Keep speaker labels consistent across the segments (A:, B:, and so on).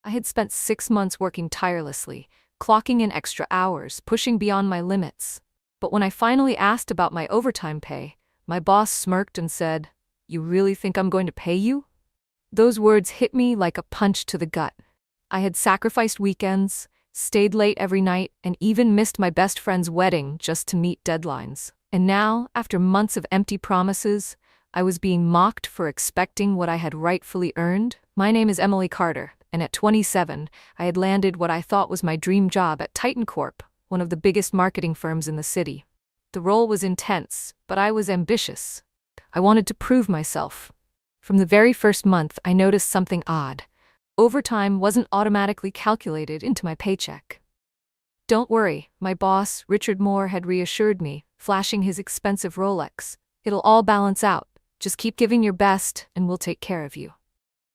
A: I had spent 6 months working tirelessly, clocking in extra hours, pushing beyond my limits. But when I finally asked about my overtime pay, my boss smirked and said, "You really think I'm going to pay you?" Those words hit me like a punch to the gut. I had sacrificed weekends, stayed late every night, and even missed my best friend's wedding just to meet deadlines. And now, after months of empty promises, I was being mocked for expecting what I had rightfully earned. My name is Emily Carter, and at 27, I had landed what I thought was my dream job at Titan Corp, one of the biggest marketing firms in the city. The role was intense, but I was ambitious. I wanted to prove myself. From the very first month, I noticed something odd. Overtime wasn't automatically calculated into my paycheck. "Don't worry," my boss, Richard Moore, had reassured me, flashing his expensive Rolex. "It'll all balance out. Just keep giving your best, and we'll take care of you."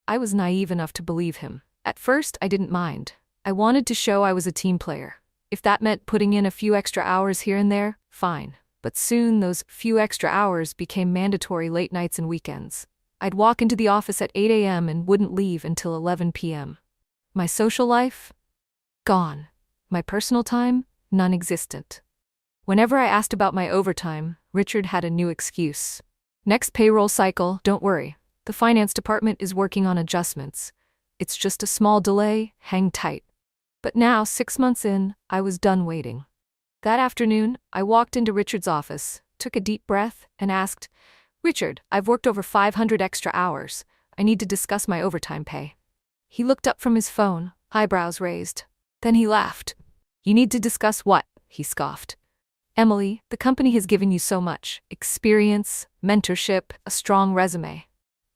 A: I was naive enough to believe him. At first, I didn't mind. I wanted to show I was a team player. If that meant putting in a few extra hours here and there, fine. But soon, those few extra hours became mandatory late nights and weekends. I'd walk into the office at 8 a.m. and wouldn't leave until 11 p.m. My social life? Gone. My personal time? Non-existent. Whenever I asked about my overtime, Richard had a new excuse. "Next payroll cycle, don't worry. The finance department is working on adjustments. It's just a small delay, hang tight." But now, 6 months in, I was done waiting. That afternoon, I walked into Richard's office, took a deep breath, and asked, "Richard, I've worked over 500 extra hours. I need to discuss my overtime pay." He looked up from his phone, eyebrows raised. Then he laughed. "You need to discuss what?" he scoffed. "Emily, the company has given you so much. Experience, mentorship, a strong resume.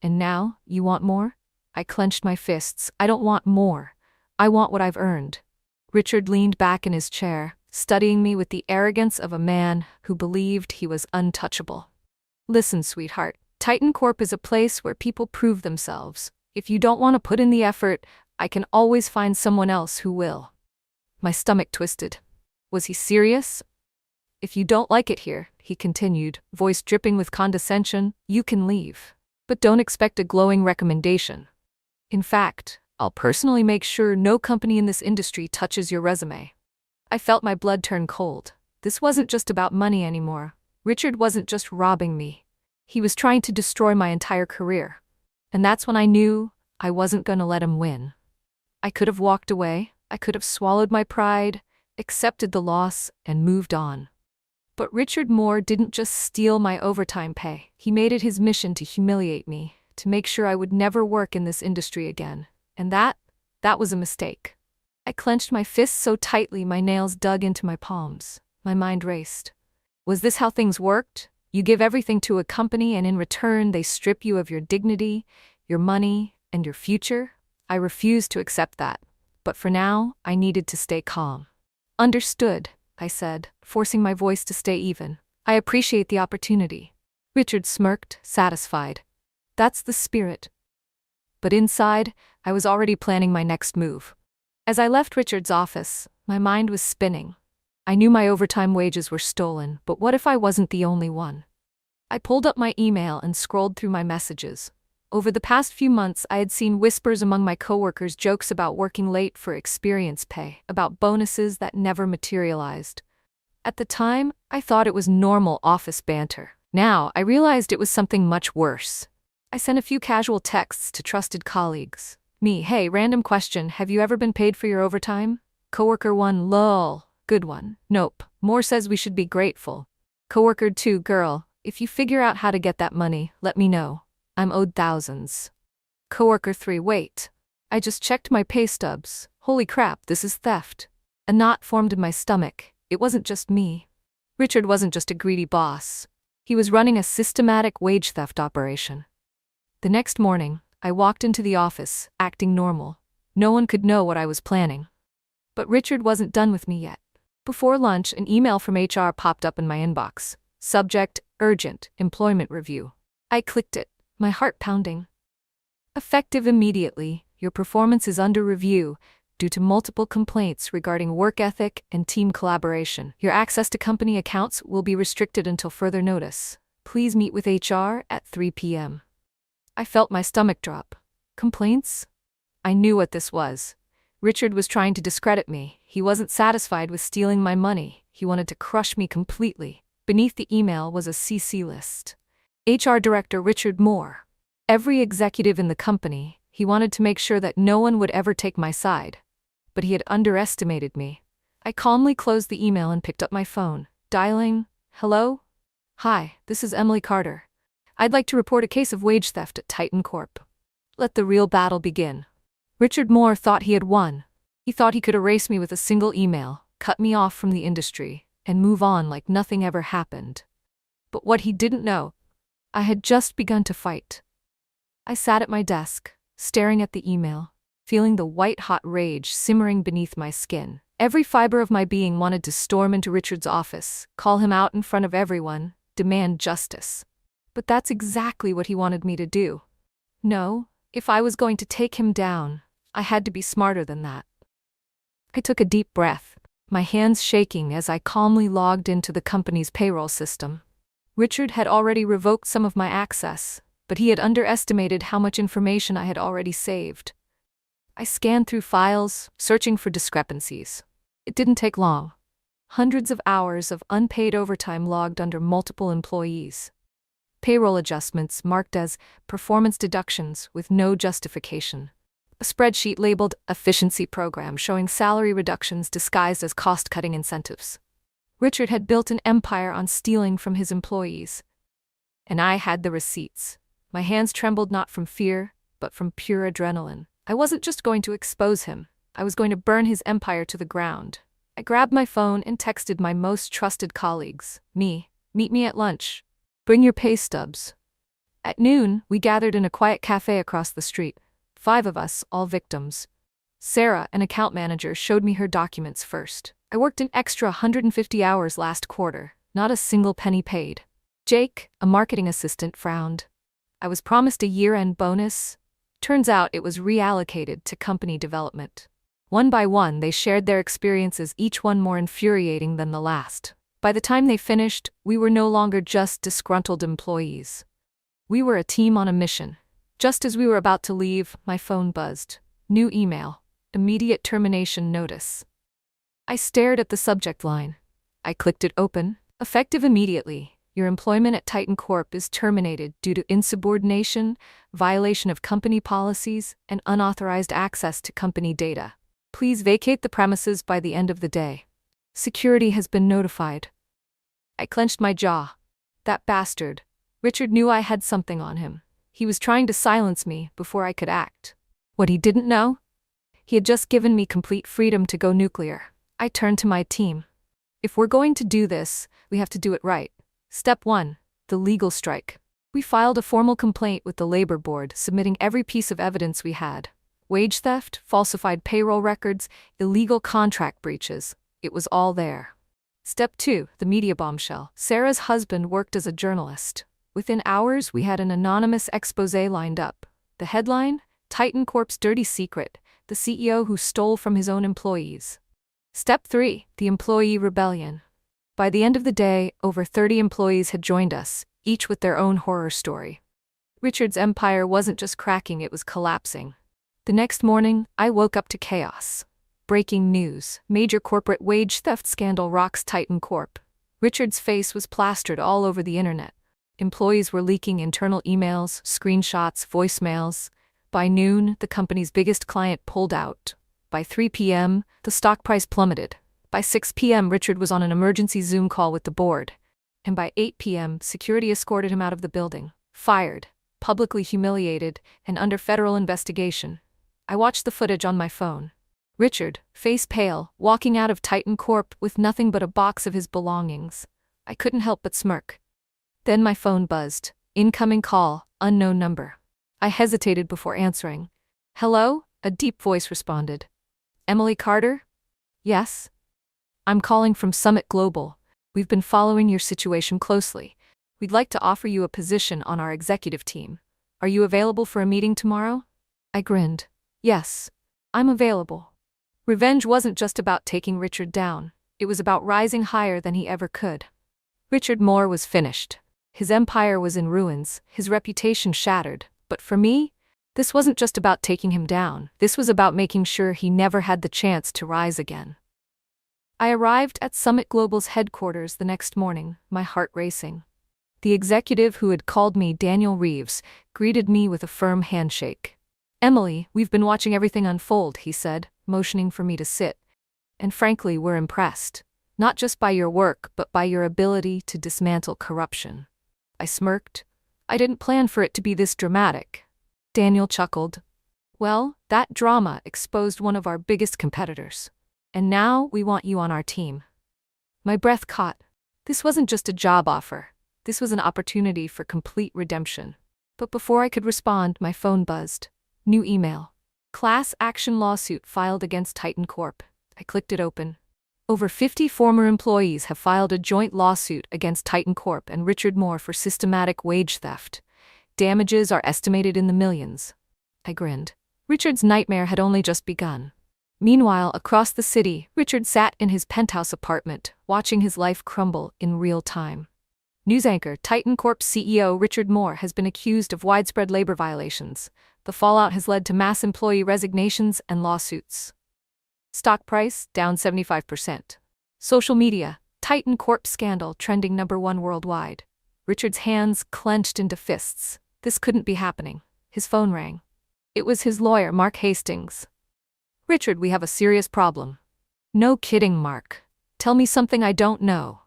A: And now, you want more?" I clenched my fists. "I don't want more. I want what I've earned." Richard leaned back in his chair, studying me with the arrogance of a man who believed he was untouchable. "Listen, sweetheart, Titan Corp is a place where people prove themselves. If you don't want to put in the effort, I can always find someone else who will." My stomach twisted. Was he serious? "If you don't like it here," he continued, voice dripping with condescension, "you can leave. But don't expect a glowing recommendation. In fact, I'll personally make sure no company in this industry touches your resume." I felt my blood turn cold. This wasn't just about money anymore. Richard wasn't just robbing me. He was trying to destroy my entire career. And that's when I knew I wasn't going to let him win. I could have walked away. I could have swallowed my pride, accepted the loss, and moved on. But Richard Moore didn't just steal my overtime pay. He made it his mission to humiliate me, to make sure I would never work in this industry again. And that was a mistake. I clenched my fists so tightly my nails dug into my palms. My mind raced. Was this how things worked? You give everything to a company and in return they strip you of your dignity, your money, and your future? I refused to accept that. But for now, I needed to stay calm. "Understood," I said, forcing my voice to stay even. "I appreciate the opportunity." Richard smirked, satisfied. "That's the spirit." But inside, I was already planning my next move. As I left Richard's office, my mind was spinning. I knew my overtime wages were stolen, but what if I wasn't the only one? I pulled up my email and scrolled through my messages. Over the past few months, I had seen whispers among my coworkers, jokes about working late for experience pay, about bonuses that never materialized. At the time, I thought it was normal office banter. Now, I realized it was something much worse. I sent a few casual texts to trusted colleagues. Me, "Hey, random question, have you ever been paid for your overtime?" Coworker 1, "Lol. Good one. Nope. Moore says we should be grateful." Coworker 2, "Girl, if you figure out how to get that money, let me know. I'm owed thousands." Coworker 3, "Wait. I just checked my pay stubs. Holy crap, this is theft." A knot formed in my stomach. It wasn't just me. Richard wasn't just a greedy boss. He was running a systematic wage theft operation. The next morning, I walked into the office, acting normal. No one could know what I was planning. But Richard wasn't done with me yet. Before lunch, an email from HR popped up in my inbox. Subject, urgent, employment review. I clicked it, my heart pounding. Effective immediately, your performance is under review due to multiple complaints regarding work ethic and team collaboration. Your access to company accounts will be restricted until further notice. Please meet with HR at 3 p.m. I felt my stomach drop. Complaints? I knew what this was. Richard was trying to discredit me. He wasn't satisfied with stealing my money. He wanted to crush me completely. Beneath the email was a CC list. HR Director Richard Moore. Every executive in the company. He wanted to make sure that no one would ever take my side. But he had underestimated me. I calmly closed the email and picked up my phone, dialing, "Hello? Hi, this is Emily Carter. I'd like to report a case of wage theft at Titan Corp." Let the real battle begin. Richard Moore thought he had won. He thought he could erase me with a single email, cut me off from the industry, and move on like nothing ever happened. But what he didn't know, I had just begun to fight. I sat at my desk, staring at the email, feeling the white-hot rage simmering beneath my skin. Every fiber of my being wanted to storm into Richard's office, call him out in front of everyone, demand justice. But that's exactly what he wanted me to do. No, if I was going to take him down, I had to be smarter than that. I took a deep breath, my hands shaking as I calmly logged into the company's payroll system. Richard had already revoked some of my access, but he had underestimated how much information I had already saved. I scanned through files, searching for discrepancies. It didn't take long. Hundreds of hours of unpaid overtime logged under multiple employees. Payroll adjustments marked as performance deductions with no justification. A spreadsheet labeled efficiency program showing salary reductions disguised as cost-cutting incentives. Richard had built an empire on stealing from his employees. And I had the receipts. My hands trembled not from fear, but from pure adrenaline. I wasn't just going to expose him. I was going to burn his empire to the ground. I grabbed my phone and texted my most trusted colleagues. Meet me at lunch. Bring your pay stubs. At noon, we gathered in a quiet cafe across the street. 5 of us, all victims. Sarah, an account manager, showed me her documents first. I worked an extra 150 hours last quarter, not a single penny paid. Jake, a marketing assistant, frowned. I was promised a year-end bonus. Turns out it was reallocated to company development. One by one, they shared their experiences, each one more infuriating than the last. By the time they finished, we were no longer just disgruntled employees. We were a team on a mission. Just as we were about to leave, my phone buzzed. New email. Immediate termination notice. I stared at the subject line. I clicked it open. Effective immediately. Your employment at Titan Corp is terminated due to insubordination, violation of company policies, and unauthorized access to company data. Please vacate the premises by the end of the day. Security has been notified. I clenched my jaw. That bastard. Richard knew I had something on him. He was trying to silence me before I could act. What he didn't know? He had just given me complete freedom to go nuclear. I turned to my team. If we're going to do this, we have to do it right. Step 1. The legal strike. We filed a formal complaint with the labor board, submitting every piece of evidence we had. Wage theft, falsified payroll records, illegal contract breaches. It was all there. Step 2. The media bombshell. Sarah's husband worked as a journalist. Within hours, we had an anonymous exposé lined up. The headline? Titan Corp's dirty secret, the CEO who stole from his own employees. Step 3. The employee rebellion. By the end of the day, over 30 employees had joined us, each with their own horror story. Richard's empire wasn't just cracking, it was collapsing. The next morning, I woke up to chaos. Breaking news. Major corporate wage theft scandal rocks Titan Corp. Richard's face was plastered all over the internet. Employees were leaking internal emails, screenshots, voicemails. By noon, the company's biggest client pulled out. By 3 p.m., the stock price plummeted. By 6 p.m., Richard was on an emergency Zoom call with the board. And by 8 p.m., security escorted him out of the building. Fired, publicly humiliated, and under federal investigation. I watched the footage on my phone. Richard, face pale, walking out of Titan Corp with nothing but a box of his belongings. I couldn't help but smirk. Then my phone buzzed. Incoming call, unknown number. I hesitated before answering. Hello? A deep voice responded. Emily Carter? Yes? I'm calling from Summit Global. We've been following your situation closely. We'd like to offer you a position on our executive team. Are you available for a meeting tomorrow? I grinned. Yes, I'm available. Revenge wasn't just about taking Richard down. It was about rising higher than he ever could. Richard Moore was finished. His empire was in ruins, his reputation shattered. But for me, This wasn't just about taking him down, this was about making sure he never had the chance to rise again. I arrived at Summit Global's headquarters the next morning, my heart racing. The executive who had called me Daniel Reeves greeted me with a firm handshake. "Emily, we've been watching everything unfold," he said, motioning for me to sit. "And frankly, we're impressed. Not just by your work, but by your ability to dismantle corruption." I smirked. I didn't plan for it to be this dramatic. Daniel chuckled. "Well, that drama exposed one of our biggest competitors. And now we want you on our team." My breath caught. This wasn't just a job offer. This was an opportunity for complete redemption. But before I could respond, my phone buzzed. New email. Class action lawsuit filed against Titan Corp. I clicked it open. Over 50 former employees have filed a joint lawsuit against Titan Corp and Richard Moore for systematic wage theft. Damages are estimated in the millions. I grinned. Richard's nightmare had only just begun. Meanwhile, across the city, Richard sat in his penthouse apartment, watching his life crumble in real time. News anchor Titan Corp CEO Richard Moore has been accused of widespread labor violations. The fallout has led to mass employee resignations and lawsuits. Stock price down 75%. Social media, Titan Corp scandal trending #1 worldwide. Richard's hands clenched into fists. This couldn't be happening. His phone rang. It was his lawyer, Mark Hastings. "Richard, we have a serious problem." "No kidding, Mark. Tell me something I don't know."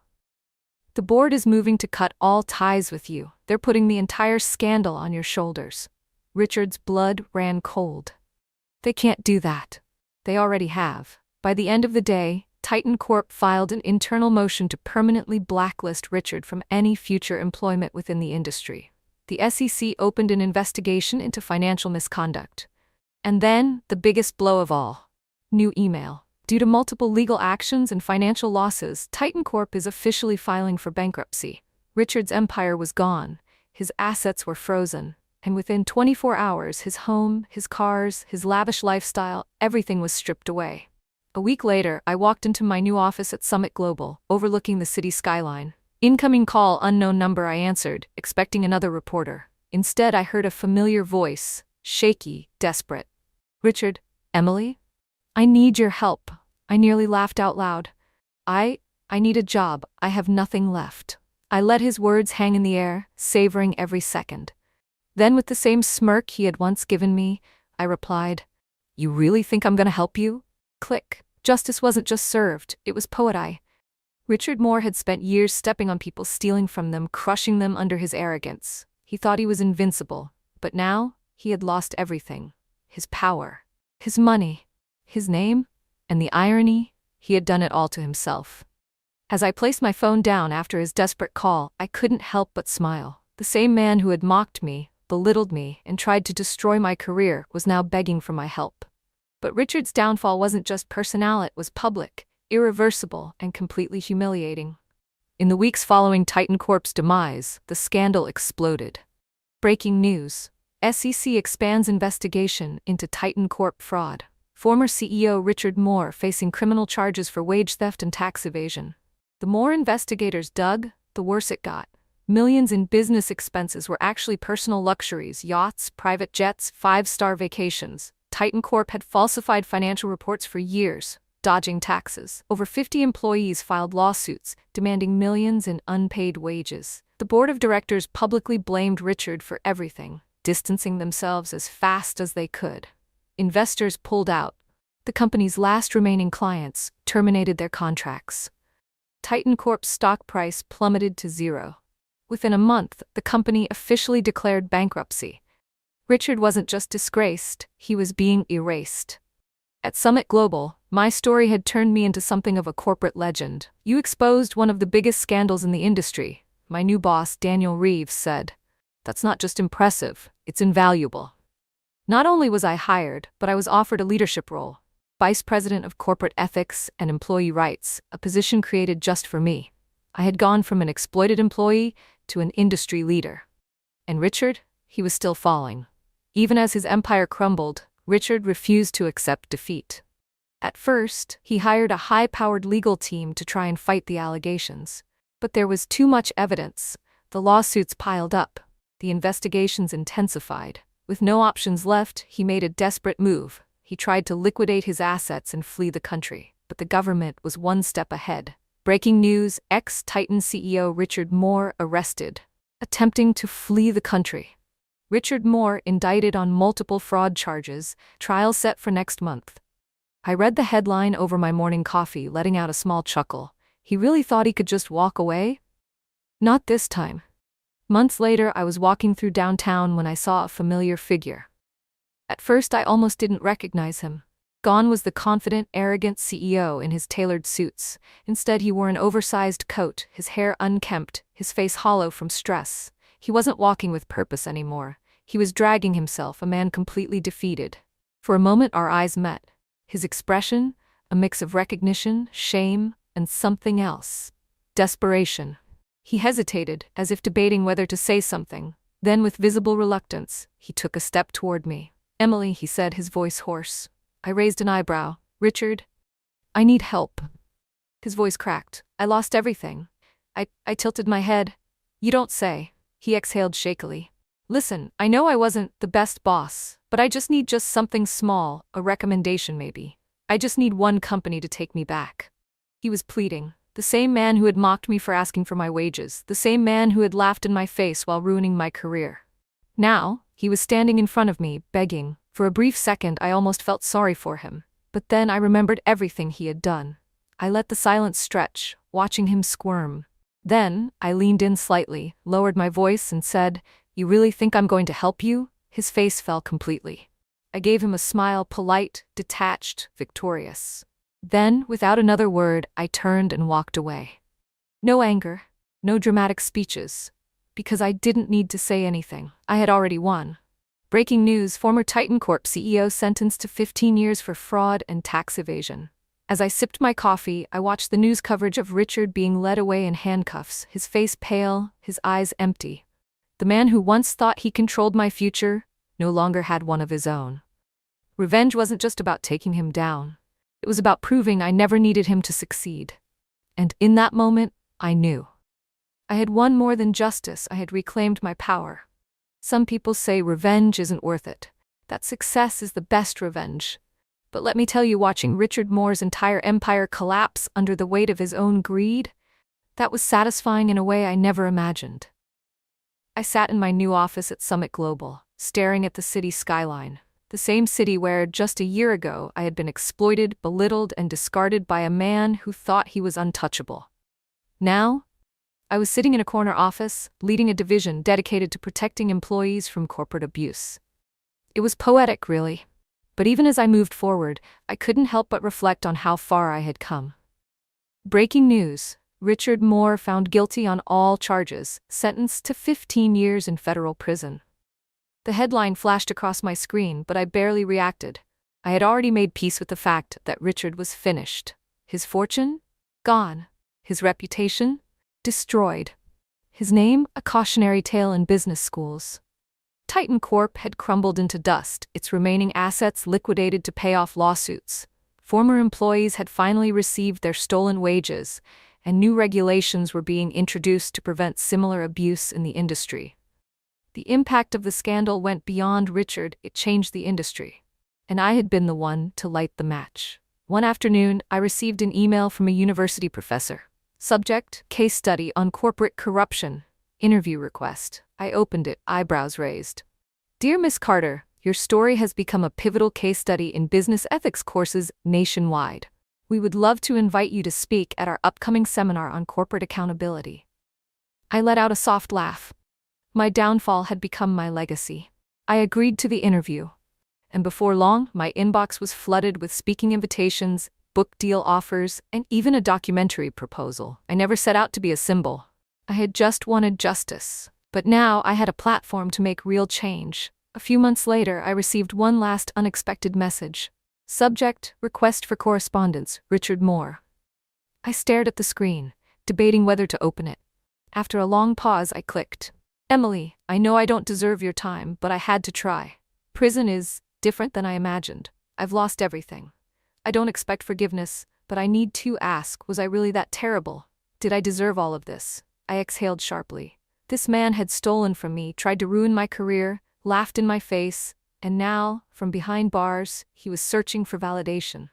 A: "The board is moving to cut all ties with you. They're putting the entire scandal on your shoulders." Richard's blood ran cold. "They can't do that. They already have." By the end of the day, Titan Corp filed an internal motion to permanently blacklist Richard from any future employment within the industry. The SEC opened an investigation into financial misconduct. And then, the biggest blow of all. New email. Due to multiple legal actions and financial losses, Titan Corp is officially filing for bankruptcy. Richard's empire was gone, his assets were frozen, and within 24 hours his home, his cars, his lavish lifestyle, everything was stripped away. A week later, I walked into my new office at Summit Global, overlooking the city skyline. "Incoming call, unknown number," I answered, expecting another reporter. Instead, I heard a familiar voice, shaky, desperate. "Richard, Emily? I need your help." I nearly laughed out loud. I need a job. I have nothing left." I let his words hang in the air, savoring every second. Then, with the same smirk he had once given me, I replied, "You really think I'm gonna help you?" Click. Justice wasn't just served, it was poetic. Richard Moore had spent years stepping on people, stealing from them, crushing them under his arrogance. He thought he was invincible, but now he had lost everything. His power, his money, his name, and the irony, he had done it all to himself. As I placed my phone down after his desperate call, I couldn't help but smile. The same man who had mocked me, belittled me, and tried to destroy my career was now begging for my help. But Richard's downfall wasn't just personal, it was public, irreversible, and completely humiliating. In the weeks following Titan Corp's demise, the scandal exploded. Breaking news. SEC expands investigation into Titan Corp fraud. Former CEO Richard Moore facing criminal charges for wage theft and tax evasion. The more investigators dug, the worse it got. Millions in business expenses were actually personal luxuries, yachts, private jets, 5-star vacations. Titan Corp had falsified financial reports for years, dodging taxes. Over 50 employees filed lawsuits, demanding millions in unpaid wages. The board of directors publicly blamed Richard for everything, distancing themselves as fast as they could. Investors pulled out. The company's last remaining clients terminated their contracts. Titan Corp's stock price plummeted to zero. Within a month, the company officially declared bankruptcy. Richard wasn't just disgraced, he was being erased. At Summit Global, my story had turned me into something of a corporate legend. "You exposed one of the biggest scandals in the industry," my new boss, Daniel Reeves, said. "That's not just impressive, it's invaluable." Not only was I hired, but I was offered a leadership role. Vice President of Corporate Ethics and Employee Rights, a position created just for me. I had gone from an exploited employee to an industry leader. And Richard, he was still falling. Even as his empire crumbled, Richard refused to accept defeat. At first, he hired a high-powered legal team to try and fight the allegations. But there was too much evidence. The lawsuits piled up. The investigations intensified. With no options left, he made a desperate move. He tried to liquidate his assets and flee the country, but the government was one step ahead. Breaking news: ex-Titan CEO Richard Moore arrested, attempting to flee the country. Richard Moore indicted on multiple fraud charges, trial set for next month. I read the headline over my morning coffee, letting out a small chuckle. He really thought he could just walk away? Not this time. Months later, I was walking through downtown when I saw a familiar figure. At first, I almost didn't recognize him. Gone was the confident, arrogant CEO in his tailored suits. Instead, he wore an oversized coat, his hair unkempt, his face hollow from stress. He wasn't walking with purpose anymore. He was dragging himself, a man completely defeated. For a moment, our eyes met. His expression, a mix of recognition, shame, and something else. Desperation. He hesitated, as if debating whether to say something. Then, with visible reluctance, he took a step toward me. "Emily," he said, his voice hoarse. I raised an eyebrow. "Richard, I need help." His voice cracked. "I lost everything." I tilted my head. "You don't say." He exhaled shakily. "Listen, I know I wasn't the best boss, but I just need something small, a recommendation maybe. I just need one company to take me back." He was pleading. The same man who had mocked me for asking for my wages, the same man who had laughed in my face while ruining my career. Now, he was standing in front of me, begging. For a brief second, I almost felt sorry for him. But then I remembered everything he had done. I let the silence stretch, watching him squirm. Then, I leaned in slightly, lowered my voice, and said, "You really think I'm going to help you?" His face fell completely. I gave him a smile, polite, detached, victorious. Then, without another word, I turned and walked away. No anger, no dramatic speeches, because I didn't need to say anything. I had already won. Breaking news: former Titan Corp CEO sentenced to 15 years for fraud and tax evasion. As I sipped my coffee, I watched the news coverage of Richard being led away in handcuffs, his face pale, his eyes empty. The man who once thought he controlled my future no longer had one of his own. Revenge wasn't just about taking him down. It was about proving I never needed him to succeed. And in that moment, I knew. I had won more than justice. I had reclaimed my power. Some people say revenge isn't worth it, that success is the best revenge. But let me tell you, watching Richard Moore's entire empire collapse under the weight of his own greed, that was satisfying in a way I never imagined. I sat in my new office at Summit Global, staring at the city skyline. The same city where, just a year ago, I had been exploited, belittled, and discarded by a man who thought he was untouchable. Now, I was sitting in a corner office, leading a division dedicated to protecting employees from corporate abuse. It was poetic, really. But even as I moved forward, I couldn't help but reflect on how far I had come. Breaking news: Richard Moore found guilty on all charges, sentenced to 15 years in federal prison. The headline flashed across my screen, but I barely reacted. I had already made peace with the fact that Richard was finished. His fortune? Gone. His reputation? Destroyed. His name? A cautionary tale in business schools. Titan Corp had crumbled into dust, its remaining assets liquidated to pay off lawsuits. Former employees had finally received their stolen wages, and new regulations were being introduced to prevent similar abuse in the industry. The impact of the scandal went beyond Richard, it changed the industry. And I had been the one to light the match. One afternoon, I received an email from a university professor. Subject: case study on corporate corruption. Interview request. I opened it, eyebrows raised. "Dear Miss Carter, your story has become a pivotal case study in business ethics courses nationwide. We would love to invite you to speak at our upcoming seminar on corporate accountability." I let out a soft laugh. My downfall had become my legacy. I agreed to the interview. And before long, my inbox was flooded with speaking invitations, book deal offers, and even a documentary proposal. I never set out to be a symbol. I had just wanted justice. But now I had a platform to make real change. A few months later, I received one last unexpected message. Subject: request for correspondence, Richard Moore. I stared at the screen, debating whether to open it. After a long pause, I clicked. "Emily, I know I don't deserve your time, but I had to try. Prison is different than I imagined. I've lost everything. I don't expect forgiveness, but I need to ask, was I really that terrible? Did I deserve all of this?" I exhaled sharply. This man had stolen from me, tried to ruin my career, laughed in my face, and now, from behind bars, he was searching for validation,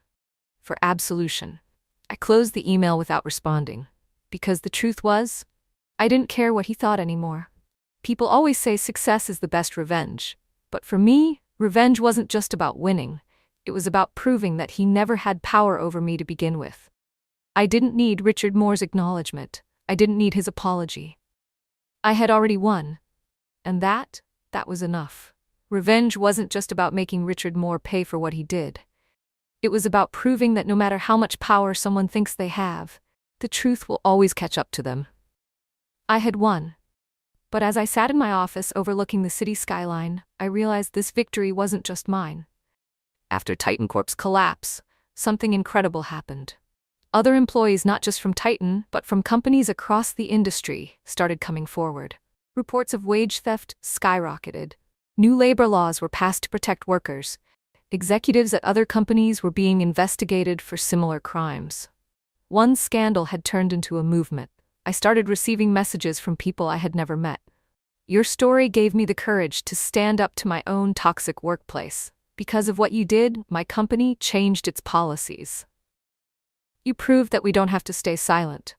A: for absolution. I closed the email without responding, because the truth was, I didn't care what he thought anymore. People always say success is the best revenge, but for me, revenge wasn't just about winning. It was about proving that he never had power over me to begin with. I didn't need Richard Moore's acknowledgement. I didn't need his apology. I had already won. And that was enough. Revenge wasn't just about making Richard Moore pay for what he did. It was about proving that no matter how much power someone thinks they have, the truth will always catch up to them. I had won. But as I sat in my office overlooking the city skyline, I realized this victory wasn't just mine. After Titan Corp's collapse, something incredible happened. Other employees, not just from Titan, but from companies across the industry, started coming forward. Reports of wage theft skyrocketed. New labor laws were passed to protect workers. Executives at other companies were being investigated for similar crimes. One scandal had turned into a movement. I started receiving messages from people I had never met. Your story gave me the courage to stand up to my own toxic workplace. Because of what you did, my company changed its policies. You proved that we don't have to stay silent.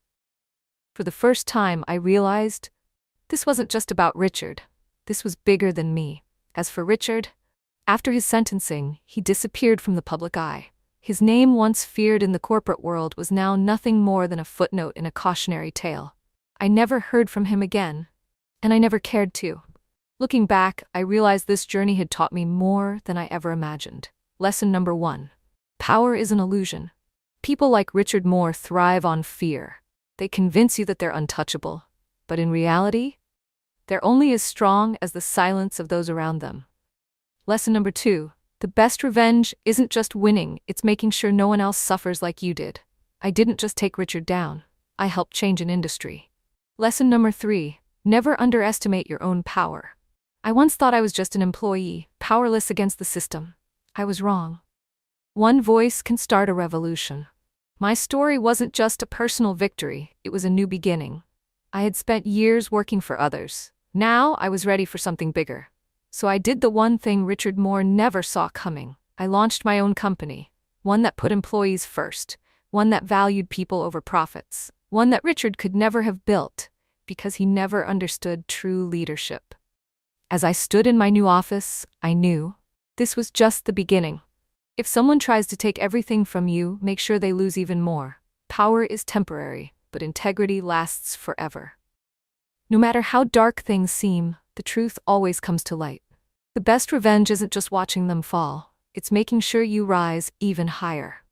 A: For the first time, I realized this wasn't just about Richard. This was bigger than me. As for Richard, after his sentencing, he disappeared from the public eye. His name, once feared in the corporate world, was now nothing more than a footnote in a cautionary tale. I never heard from him again, and I never cared to. Looking back, I realized this journey had taught me more than I ever imagined. Lesson number 1. Power is an illusion. People like Richard Moore thrive on fear. They convince you that they're untouchable, but in reality, they're only as strong as the silence of those around them. Lesson number 2. The best revenge isn't just winning, it's making sure no one else suffers like you did. I didn't just take Richard down. I helped change an industry. Lesson number 3. Never underestimate your own power. I once thought I was just an employee, powerless against the system. I was wrong. One voice can start a revolution. My story wasn't just a personal victory, it was a new beginning. I had spent years working for others. Now I was ready for something bigger. So I did the one thing Richard Moore never saw coming. I launched my own company, one that put employees first, one that valued people over profits, one that Richard could never have built because he never understood true leadership. As I stood in my new office, I knew this was just the beginning. If someone tries to take everything from you, make sure they lose even more. Power is temporary, but integrity lasts forever. No matter how dark things seem, the truth always comes to light. The best revenge isn't just watching them fall, it's making sure you rise even higher.